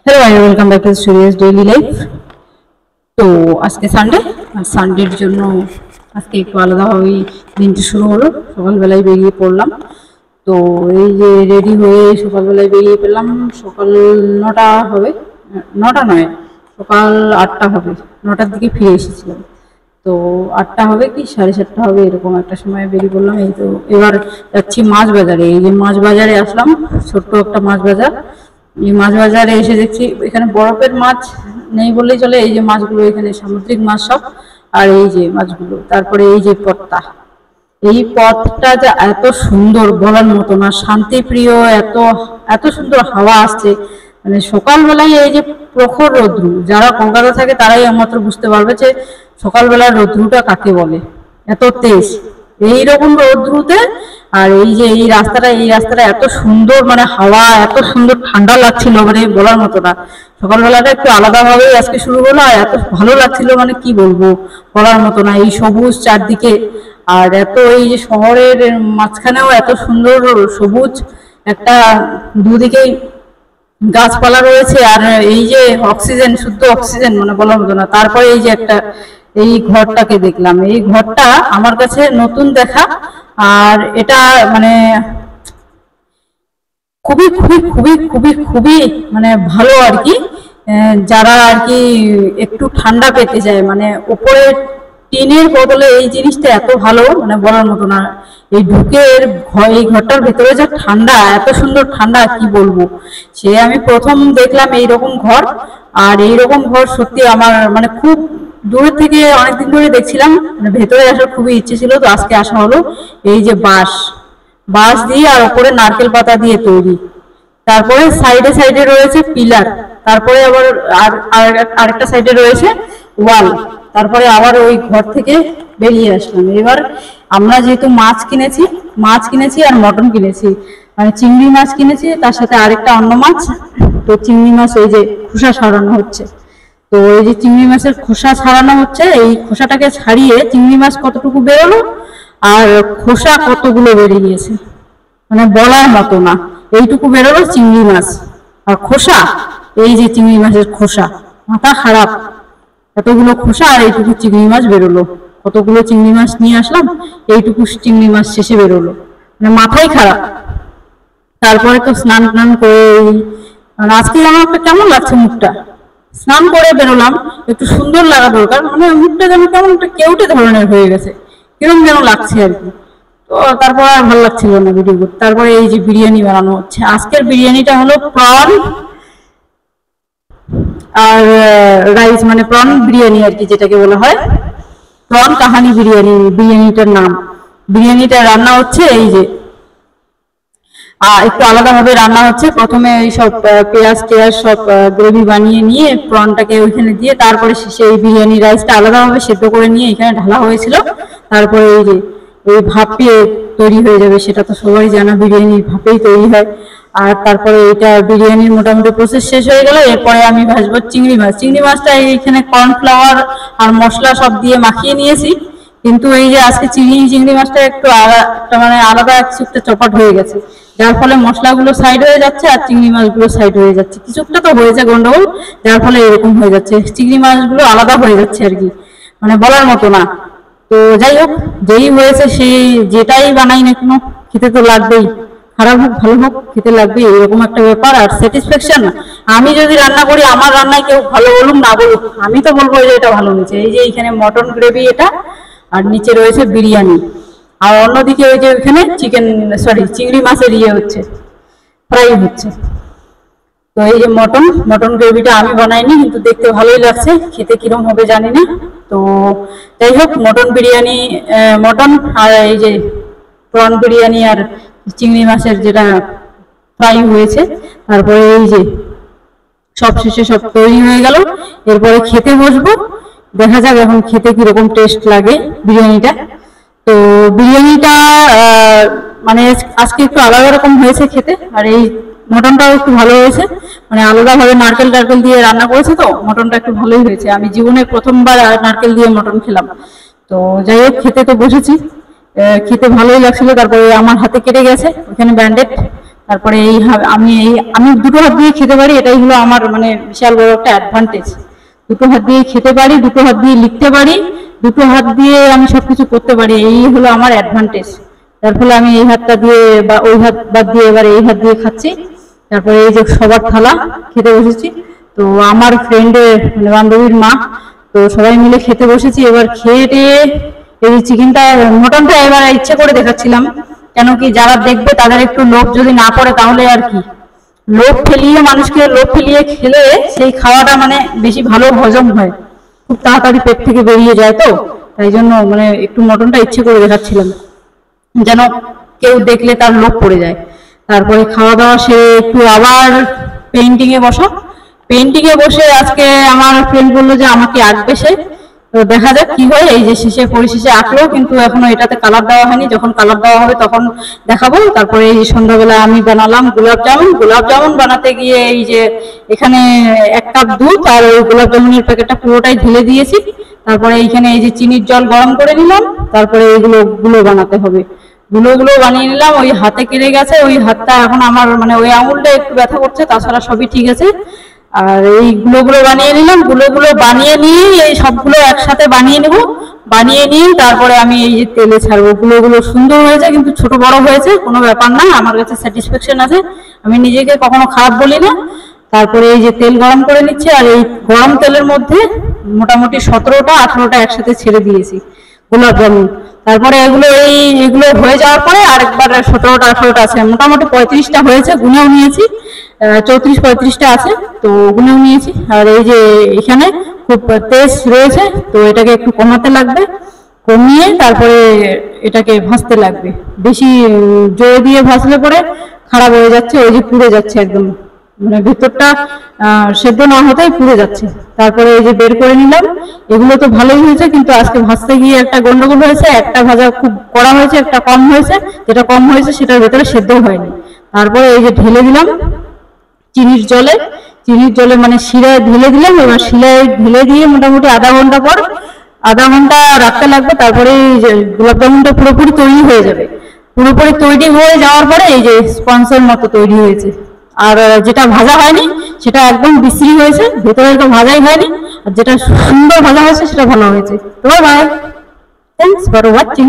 Hello and welcome back to সুরিয়াস daily life. তো আজকে সানডে, আর সানডের জন্য আজকে একটু আলাদাভাবেই দিনটি শুরু হলো। সকালবেলায় বেরিয়ে পড়লাম। তো এই যে রেডি হয়ে সকালবেলায় বেরিয়ে পড়লাম। সকাল 9টা হবে, 9টা নয়, সকাল 8টা হবে। 9টার দিকে ফিরে এসেছিলাম। তো 8টা হবে কি 7:30 হবে, এরকম একটা সময় বেরিয়ে পড়লাম। এই তো এবার যাচ্ছি মাছ বাজারে। এই যে মাছ বাজারে আসলাম, ছোট্ট একটা মাছ বাজার। এই মাছ বাজারে এসে দেখছি এখানে বরফের মাছ নেই বললেই চলে। এই যে মাছগুলো এখানে সামুদ্রিক মাছ সব, আর এই যে মাছগুলো, তারপরে এই যে পথটা, এই পথটা যে এত সুন্দর বলার মতো না, শান্তিপ্রিয়, এত এত সুন্দর হাওয়া আসছে। মানে সকালবেলায় এই যে প্রখর রৌদ্র, যারা কলকাতা থাকে তারাই একমাত্র বুঝতে পারবে যে সকালবেলার রৌদ্রটা কাকে বলে, এত তেজ এইরকম রৌদ্রুতে। আর এই যে এই রাস্তাটা এত সুন্দর, মানে হাওয়া এত সুন্দর, ঠান্ডা লাগছিল, মানে বলার মতো না। সকালবেলাটা একটু আলাদাভাবে আজকে শুরু হলো, আর এত ভালো লাগছিল, মানে কি বলবো, বলার মতো না। এই সবুজ চারদিকে, আর এত এই যে শহরের মাঝখানেও এত সুন্দর সবুজ, একটা দুদিকেই গাছপালা রয়েছে, আর এই যে অক্সিজেন, শুদ্ধ অক্সিজেন, মানে বলার মতো না। তারপরে এই যে একটা এই ঘরটাকে দেখলাম, এই ঘরটা আমার কাছে নতুন দেখা। আর এটা মানে খুবই খুবই খুবই খুবই খুবই মানে ভালো আর কি। যারা আর কি একটু ঠান্ডা পেতে যায়, মানে উপরে টিনের বদলে এই জিনিসটা এত ভালো, মানে বলার মতো না। এই এই ঘরটার ভেতরে যা ঠান্ডা, এত সুন্দর ঠান্ডা, কি বলবো। সে আমি প্রথম দেখলাম এইরকম ঘর। আর এইরকম ঘর সত্যি আমার মানে খুব দূর থেকে অনেকদিন ধরে দেখছিলাম, মানে ভেতরে আসার খুবই ইচ্ছে ছিল, তো আজকে আসা হলো। এই যে বাঁশ বাঁশ দিয়ে আর উপরে নারকেল পাতা দিয়ে তৈরি। তারপরে সাইডে সাইডে রয়েছে পিলার। তারপরে আবার আরেকটা সাইডে রয়েছে ওয়াল। তারপরে আবার ওই ঘর থেকে বেরিয়ে আসলাম। এবার আমরা যেহেতু মাছ কিনেছি আর মটন কিনেছি, মানে চিংড়ি মাছ কিনেছি, তার সাথে আরেকটা অন্য মাছ। তো চিংড়ি মাছ এই যে খোসা ছাড়ানো হচ্ছে। তো এই যে চিংড়ি মাছের খোসা ছাড়ানো হচ্ছে, এই খোসাটাকে ছাড়িয়ে চিংড়ি মাছ কতটুকু বেরোলো আর খোসা কতগুলো বেরিয়ে গিয়েছে, মানে বলার মতো না। এইটুকু বেরোলো চিংড়ি মাছ, আর খোসা, এই যে চিংড়ি মাছের খোসা, মাথা খারাপ, এতগুলো খোসা আর এইটুকু চিংড়ি মাছ বেরোলো। কতগুলো চিংড়ি মাছ নিয়ে আসলাম, এইটুকু চিংড়ি মাছ শেষে বেরোলো, মানে মাথাই খারাপ। তারপরে তো স্নান টান করে, আজকে আমার কেমন লাগছে মুখটা, স্নান করে বেরোলাম, একটু সুন্দর লাগা দরকার, মানে মুখটা যেন কেমন একটা কেউটে ধরনের হয়ে গেছে, কিরম যেন লাগছে আর কি। তো তারপর আর ভালো লাগছিল না ভিডিও করতে। তারপরে এই যে বিরিয়ানি বানানো হচ্ছে। আজকের বিরিয়ানিটা হলো প্রন আর রাইস, মানে প্রন বিরিয়ানি আর কি, যেটাকে বলা হয় প্রন কাহানি বিরিয়ানি, বিরিয়ানিটার নাম। বিরিয়ানিটা রান্না হচ্ছে এই যে একটু আলাদাভাবে রান্না হচ্ছে। প্রথমে এই সব পেঁয়াজ টেয়াজ সব গ্রেভি বানিয়ে নিয়ে প্রনটাকে ওইখানে দিয়ে, তারপরে সেই বিরিয়ানি রাইসটা আলাদাভাবে সেদ্ধ করে নিয়ে এখানে ঢালা হয়েছিল। তারপরে এই যে ওই ভাপে তৈরি হয়ে যাবে, সেটা তো সবাই জানা, বিরিয়ানি ভাপেই তৈরি হয়। আর তারপরে এটা বিরিয়ানির মোটামুটি প্রসেস শেষ হয়ে গেল। এরপরে আমি ভাজবো চিংড়ি মাছ। চিংড়ি মাছটা এইখানে কর্নফ্লাওয়ার আর মশলা সব দিয়ে মাখিয়ে নিয়েছি, কিন্তু এই যে আজকে চিংড়ি মাছটা একটু মানে আলাদা একটা চপাট হয়ে গেছে, যার ফলে মশলাগুলো সাইড হয়ে যাচ্ছে আর চিংড়ি মাছগুলো সাইড হয়ে যাচ্ছে। কিছুটা তো হয়েছে গন্ডগোল, যার ফলে এরকম হয়ে যাচ্ছে, চিংড়ি মাছগুলো আলাদা হয়ে যাচ্ছে আর কি, মানে বলার মতো না। তো যাই হোক, যেই হয়েছে সেই যেটাই বানাই না কেন, খেতে তো লাগবেই, খারাপ হোক ভালো হোক খেতে লাগবেই, এরকম একটা ব্যাপার। আর স্যাটিসফ্যাকশন, আমি যদি রান্না করি, আমার রান্নায় কেউ ভালো বলুক না বলুক, আমি তো বলবো যে এটা ভালো হয়েছে। এই যে এখানে মটন গ্রেভি এটা, আর নিচে রয়েছে বিরিয়ানি, আর অন্যদিকে ওই যে ওইখানে চিংড়ি মাছের হচ্ছে, ফ্রাই হচ্ছে। তো এই যে মটন গ্রেভিটা আমি বানাইনি, কিন্তু দেখতে ভালোই লাগছে, খেতে কিরম হবে জানি না। তো যাই হোক, মটন বিরিয়ানি, মটন আর এই যে প্রন বিরিয়ানি আর চিংড়ি মাছের যেটা ফ্রাই হয়েছে, তারপরে এই যে সব শেষে সব তৈরি হয়ে গেল। এরপরে খেতে বসবো, দেখা যাক এখন খেতে কিরকম টেস্ট লাগে বিরিয়ানিটা। তো বিরিয়ানিটা মানে আজকে একটু আলাদা রকম হয়েছে খেতে, আর এই মটনটাও একটু ভালো হয়েছে, মানে আলাদাভাবে নারকেল টারকেল দিয়ে রান্না করেছে, তো মটনটা একটু ভালোই হয়েছে। আমি জীবনে প্রথমবার নারকেল দিয়ে মটন খেলাম। তো যাই হোক, খেতে তো বসেছি, খেতে ভালোই লাগছিল। তারপরে আমার হাতে কেটে গেছে, ওখানে ব্যান্ডেড, তারপরে আমি দুটো হাত দিয়ে খেতে পারি, এটাই হলো আমার মানে বিশাল বড় একটা অ্যাডভান্টেজ। দুটো হাত দিয়ে খেতে পারি, দুটো হাত দিয়ে লিখতে পারি, দুটো হাত দিয়ে আমি সবকিছু করতে পারি, এই হলো আমার অ্যাডভান্টেজ। তার ফলে আমি এই হাতটা দিয়ে বা ওই হাত বাদ দিয়ে এবার এই হাত দিয়ে খাচ্ছি। তারপরে এই যে সবার থালা খেতে বসেছি, তো আমার ফ্রেন্ডের মানে বান্ধবীর মা, তো সবাই মিলে খেতে বসেছি। এবার খেয়ে টেয়ে এই চিকেনটা মটনটা এবার ইচ্ছে করে দেখাচ্ছিলাম, কেন কি যারা দেখবে তাদের একটু লোভ যদি না পড়ে তাহলে আর কি, লোভ ফেলিয়ে মানুষকে লোভ ফেলিয়ে খেলে সেই খাওয়াটা মানে বেশি ভালো হজম হয়, খুব তাড়াতাড়ি পেট থেকে বেরিয়ে যায়। তো তাই জন্য মানে একটু মটনটা ইচ্ছে করে দেখাচ্ছিলাম, যেন কেউ দেখলে তার লোভ পড়ে যায়। তারপরে খাওয়া দাওয়া সেরে একটু আবার পেইন্টিং এ বসা। পেইন্টিং এ বসে আজকে আমার ফ্রেন্ড বললো যে আমাকে আঁকবে সে, তো দেখা যাক কি হয়। এই যে শেষে পরিশেষে আঁকলো, কিন্তু এখনো এটাতে কালার দেওয়া হয়নি, যখন কালার দেওয়া হবে তখন দেখাবো। তারপরে এই সন্ধ্যাবেলা আমি বানালাম গোলাপ জামুন। গোলাপ জামুন বানাতে গিয়ে এই যে এখানে 1 কাপ দুধ আর ওই গোলাপ জামুনের প্যাকেটটা পুরোটাই ঢেলে দিয়েছি। তারপরে এইখানে এই যে চিনির জল গরম করে নিলাম, তারপরে এইগুলো গুলো বানাতে হবে। গুলো বানিয়ে নিলাম, ওই হাতে কেটে গেছে, ওই হাতটা এখন আমার মানে ওই আঙুলটা একটু ব্যথা করছে, তাছাড়া সবই ঠিক আছে। আর এই গুলো বানিয়ে নিলাম, গুলো বানিয়ে নিয়ে এই সবগুলো একসাথে বানিয়ে নেব। বানিয়ে নিয়ে তারপরে আমি এই যে তেলে ছাড়বো। গুলো সুন্দর হয়েছে, কিন্তু ছোট বড় হয়েছে কোনো ব্যাপার না, আমার কাছে স্যাটিসফ্যাকশন আছে, আমি নিজেকে কখনো খারাপ বলি না। তারপরে এই যে তেল গরম করে নিচ্ছে, আর এই গরম তেলের মধ্যে মোটামুটি 17টা 18টা একসাথে ছেড়ে দিয়েছি গোলাপ জামুন। তারপরে এগুলো হয়ে যাওয়ার পরে আরেকবার 17টা 18টা আছে, মোটামুটি 35টা হয়েছে, গুনেও নিয়েছি, 34-35টা আছে, তো গুনেও নিয়েছি। আর এই যে এখানে খুব তেজ রয়েছে, তো এটাকে একটু কমাতে লাগবে, কমিয়ে তারপরে এটাকে ভাজতে লাগবে। বেশি জোরে দিয়ে ভাজলে পরে খারাপ হয়ে যাচ্ছে, ওই যে পুড়ে যাচ্ছে একদম, মানে ভেতরটা সেদ্ধ না হতেই পুড়ে যাচ্ছে। তারপরে এই যে বের করে নিলাম। এগুলো তো ভালোই হয়েছে, কিন্তু আজকে ভাজতে গিয়ে একটা গন্ডগোল হয়েছে, একটা ভাজা খুব কড়া হয়েছে, একটা কম হয়েছে, যেটা কম হয়েছে সেটার ভেতরে সেদ্ধ হয়নি। তারপরে এই যে ঢেলে দিলাম চিনির জলে মানে শিরায় ঢেলে দিলাম। এবার শিরায় ঢেলে দিয়ে মোটামুটি আধা ঘন্টা রাখতে লাগবে। তারপরে এই যে গোলাপ জামুনটা পুরোপুরি তৈরি হয়ে যাবে। পুরোপুরি তৈরি হয়ে যাওয়ার পরে এই যে স্পঞ্জের মতো তৈরি হয়েছে। আর যেটা ভাজা হয়নি সেটা একদম বিশ্রী হয়েছে, ভেতরে তো ভাজাই হয়নি, আর যেটা সুন্দর ভাজা হয়েছে সেটা ভালো হয়েছে। তো বাই, থ্যাংকস ফর ওয়াচিং।